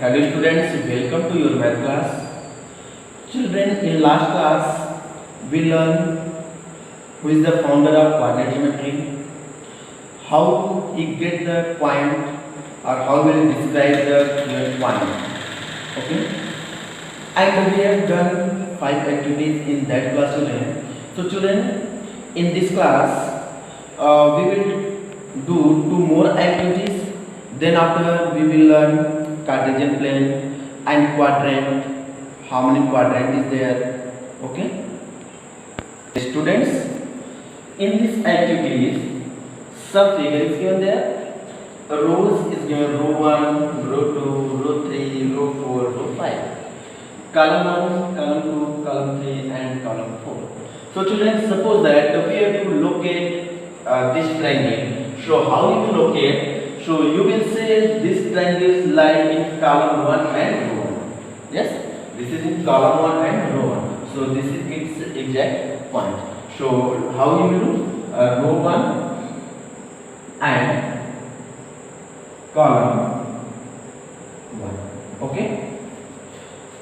Hello students, welcome to your math class. Children, in last class we learned who is the founder of coordinate geometry, how he get the point or how will he describe the point. Okay, and we have done 5 activities in that class children. So children, in this class we will do 2 more activities. Then after we will learn Cartesian plane and quadrant. How many quadrant is there? Okay. Students, in this activities, some figure is given there. Rows is given row 1, row 2, row 3, row 4, row 5. Column 1, column 2, column 3 and column 4. So children, suppose that we have to locate this triangle. So how you will locate? So you will say this triangle is lying in column 1 and row 1. Yes, this is in column 1 and row 1. So this is its exact point. So how you will do? Row 1 and column 1. Okay.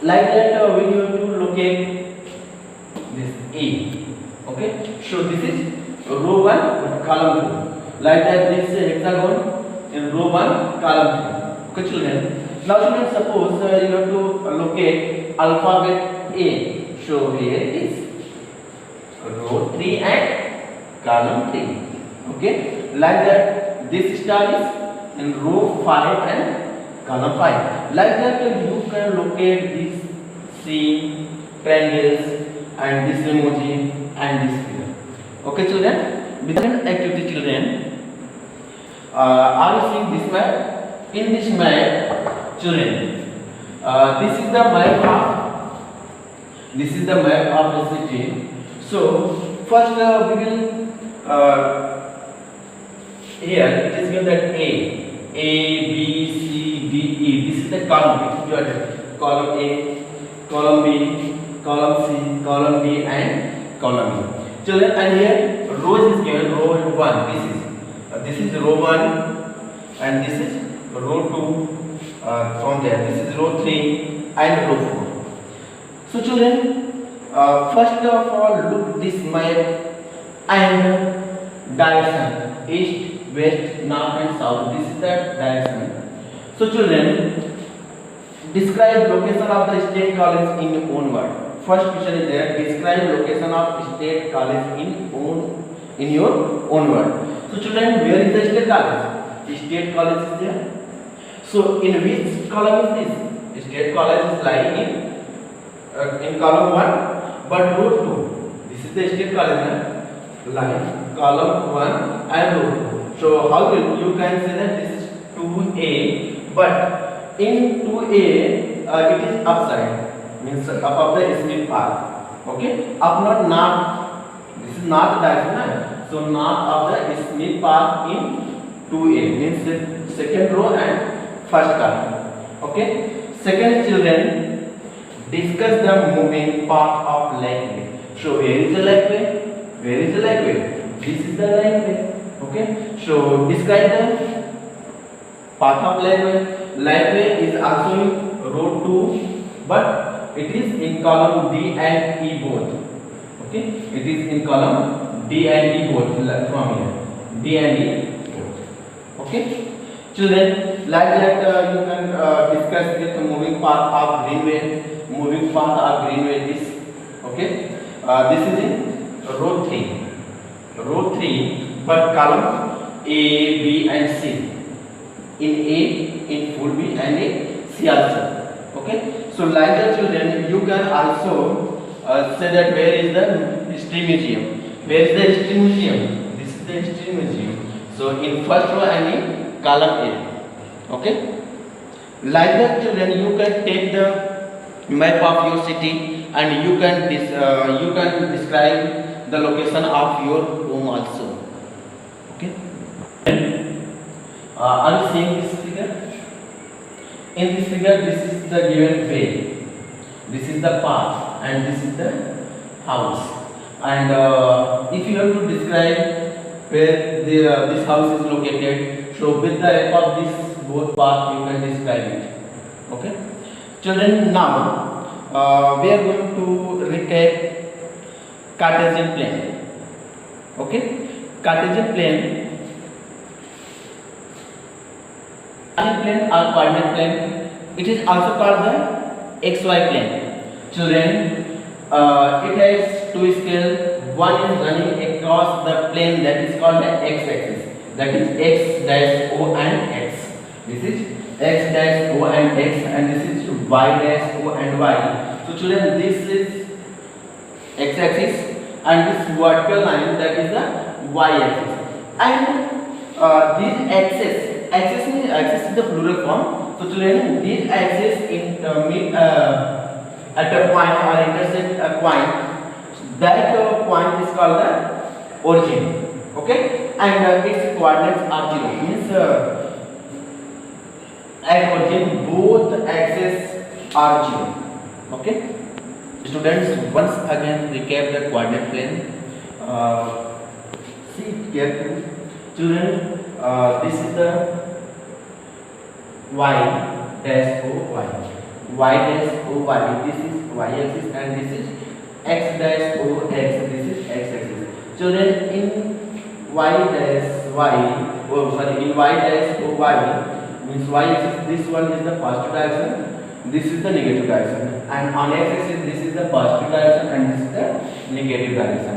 Like that we have to locate this A. Okay. So this is row 1 column 2. Like that this hexagon in row 1 column 2. Okay children. Now children, suppose you have to locate alphabet A. So here it is row 3 and column 3. Okay. Like that this star is in row 5 and column 5. Like that you can locate these same triangles and this emoji and this figure. Okay children. Within activity children, are you seeing this map? In this map, children, this is the map of the city. So first we will here it is given that A, B, C, D, E. This is the column. Column A, column B, column C, column D, and column E. Children, and here rows is given. Row 1. This is row 1 and this is row 2 from there. This is row 3 and row 4. So children, first of all look this map and direction, east, west, north and south. This is the direction. So children, describe location of the state college in own word. First question is there. Describe location of state college in your own word. So children, where is the state college? State college is there. So in which column is this? State college is lying in column 1, but row 2. This is the state college lying column 1 and row 2. So how will you can say that this is 2A, but in 2A it is upside, means above the Smith Park. Okay, up not. This is not direction. So north of the Smith Park in 2A, means second row and first column. Okay. Second children, discuss the moving path of lakeway. So where is the lakeway? Where is the lakeway? This is the lakeway. Okay. So describe the path of lakeway. Lakeway is also in row 2, but it is in column D and E both. Okay. It is in column D and E both from here. D and E both. Okay. Children, like that you can discuss with moving path of greenway. Moving path of greenway is okay. This is in row 3. Row 3, but column A, B and C. In A, in full B and in C also. Okay. So like that children, you can also say that where is the history museum. Where is the history museum? This is the history museum. So in first row and in column A. Okay. Like that children, you can take the map of your city and you can describe the location of your home also. Okay. Are you seeing this figure? In this figure, this is the given way. This is the path and this is the house. And if you have to describe where this house is located, so with the help of this both path you can describe it. Okay, children, now we are going to recap Cartesian plane. Okay, Cartesian plane or coordinate plane, it is also called the xy plane. Children, it has two scales. One is running across the plane that is called the x-axis, that is x dash o and x. This is x dash o and x, and this is y dash o and y. So children, this is x-axis and this vertical line, that is the y-axis. And these axis is the plural form. So children, these axis meet at a point or intersect a point. That point is called the origin. Okay, and its coordinates are 0. Means at origin both axes are 0. Okay, students, once again recap the coordinate plane. See carefully, children. This is the y dash o y, y dash o y. This is y axis and this is x dash o x. This is x axis. Children, in y dash y, in y dash o y means y axis, this one is the positive direction, this is the negative direction, and on x axis this is the positive direction and this is the negative direction.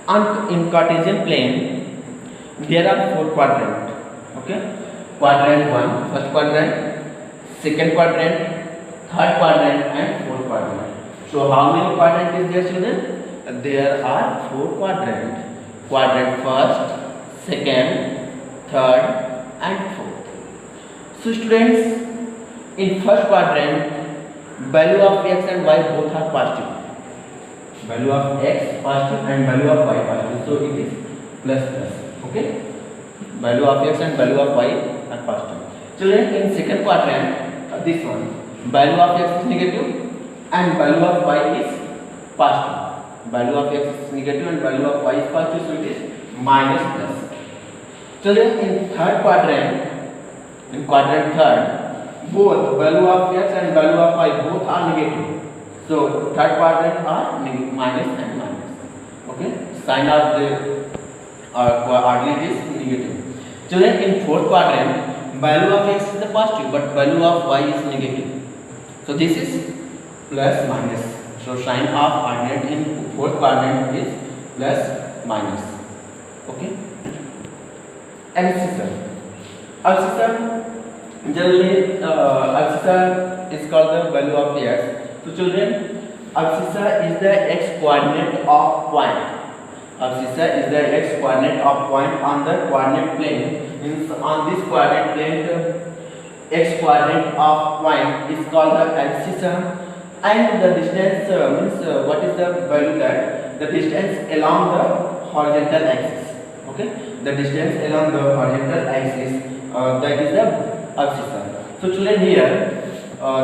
And in Cartesian plane there are 4 quadrants. Okay, quadrant 1, first quadrant, second quadrant, third quadrant and fourth quadrant. So how many quadrants is there, children? There are 4 quadrants. Quadrant first, second, third and fourth. So students, in first quadrant value of x and y both are positive. Value of x positive and value of y positive. So it is plus plus. Okay, value of x and value of y are positive. Children, in second quadrant, this one, value of x is negative and value of y is positive. Value of x is negative and value of y is positive, so it is minus plus. Children, in third quadrant, in quadrant third, both value of x and value of y both are negative. So third quadrant are minus and minus. Okay, sign of the ordinate is negative. Children, in fourth quadrant, value of x is the positive but value of y is negative. So this is plus minus. So sign of ordinate in fourth quadrant is plus minus. Okay. Abscissa. Abscissa, generally abscissa is called the value of x. So children, abscissa is the x coordinate of point. Abscissa is the x coordinate of point on the coordinate plane. Means on this coordinate plane, the x coordinate of point is called the abscissa, and the distance means what is the value that the distance along the horizontal axis. Okay, the distance along the horizontal axis, that is the abscissa. So children, here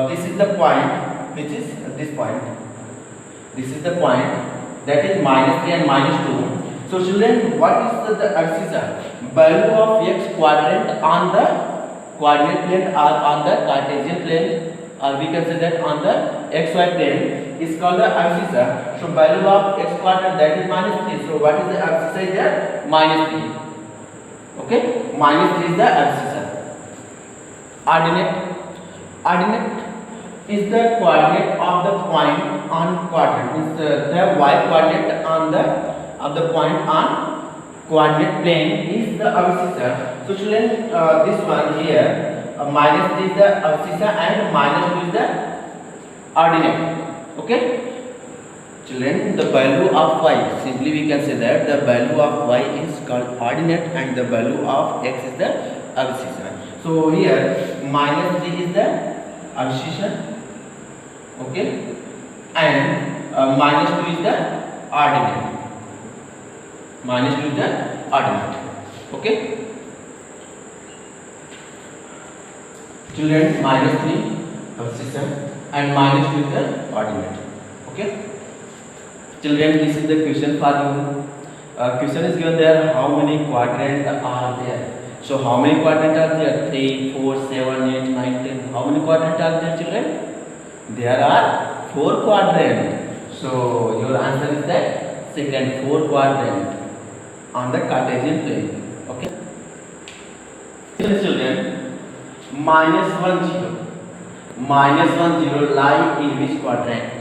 this is the point, which is this point. This is the point, that is minus 3 and minus 2. So children, what is the abscissa? Value of x quadrant on the coordinate plane or on the Cartesian plane, or we can say that on the xy plane, is called the abscissa. So value of x quadrant, that is minus 3. So what is the abscissa here? Minus 3. Okay, minus 3 is the abscissa. Ordinate. Ordinate is the coordinate of the point on quadrant. Means the y coordinate on the point on coordinate plane is the abscissa. So children, this one here, minus 3 is the abscissa and minus 2 is the ordinate. Okay, children, the value of y, simply we can say that the value of y is called ordinate and the value of x is the abscissa. So here minus 3 is the abscissa. Okay, and minus 2 is the ordinate. Minus 2 is the ordinate. Okay, children, minus 3 abscissa and minus 2 is the ordinate. Okay, children, this is the question for you. Question is given there, how many quadrants are there? So how many quadrant are there? 3, 4, 7, 8, 9, 10. How many quadrant are there, children? There are 4 quadrant. So your answer is that second, 4 quadrant on the Cartesian plane. Okay. Children, minus 1, 0. Minus 1, 0 lie in which quadrant?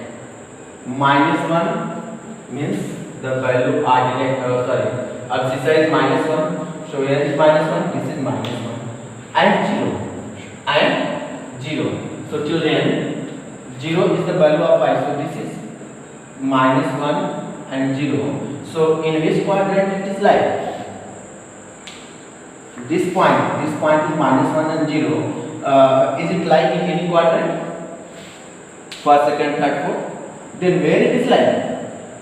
Minus 1 means the value abscissa is minus 1. So here is minus 1, this is minus 1 and 0. So children, 0 is the value of pi. So this is minus 1 and 0. So in which quadrant it is like? This point is minus 1 and 0. Is it like in any quadrant? First, second, third, fourth. Then where it is like?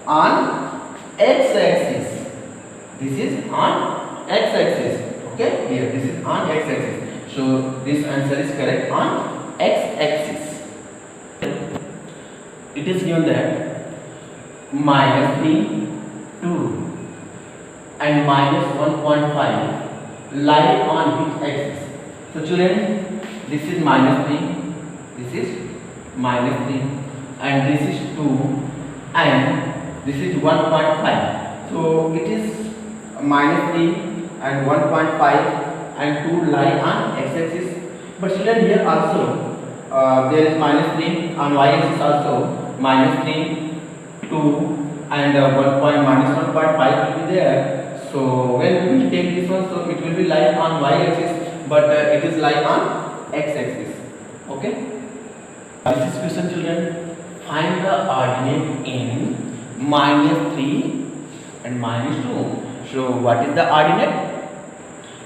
On x-axis. This is on x-axis. Okay, here this is on x-axis. So this answer is correct on x-axis. It is given that minus 3, 2 and minus 1.5 lie on which axis? So children, this is minus 3, this is minus 3 and this is 2 and this is 1.5. So it is minus 3 and 1.5 and 2 lie on x-axis. But children, here also there is minus 3 on y-axis also, minus 3, 2 and minus 1.5 will be there. So when we take this one, so it will be lie on y-axis, but it is lie on x-axis. Okay. This is question, children. Find the ordinate in minus 3 and minus 2. So what is the ordinate?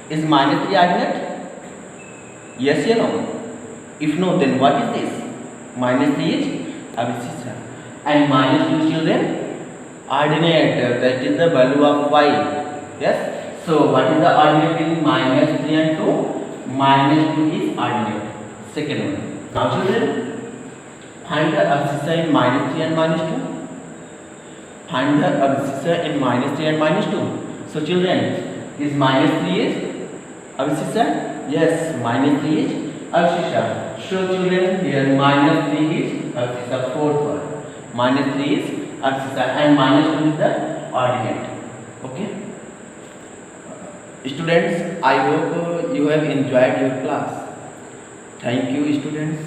Is minus 3 ordinate? Yes or no? If no, then what is this? Minus 3 is abscissa and minus 2, children, ordinate, that is the value of y. Yes. So what is the ordinate in minus 3 and 2? Minus 2 is ordinate. Second one. Now children, find the abscissa in minus 3 and minus 2. Find the abscissa in minus 3 and minus 2. So children, is minus 3 is abscissa? Yes, minus 3 is abscissa. So children, here minus 3 is abscissa, fourth one. Minus 3 is abscissa and minus 2 is the ordinate. Okay. Students, I hope you have enjoyed your class. Thank you, students.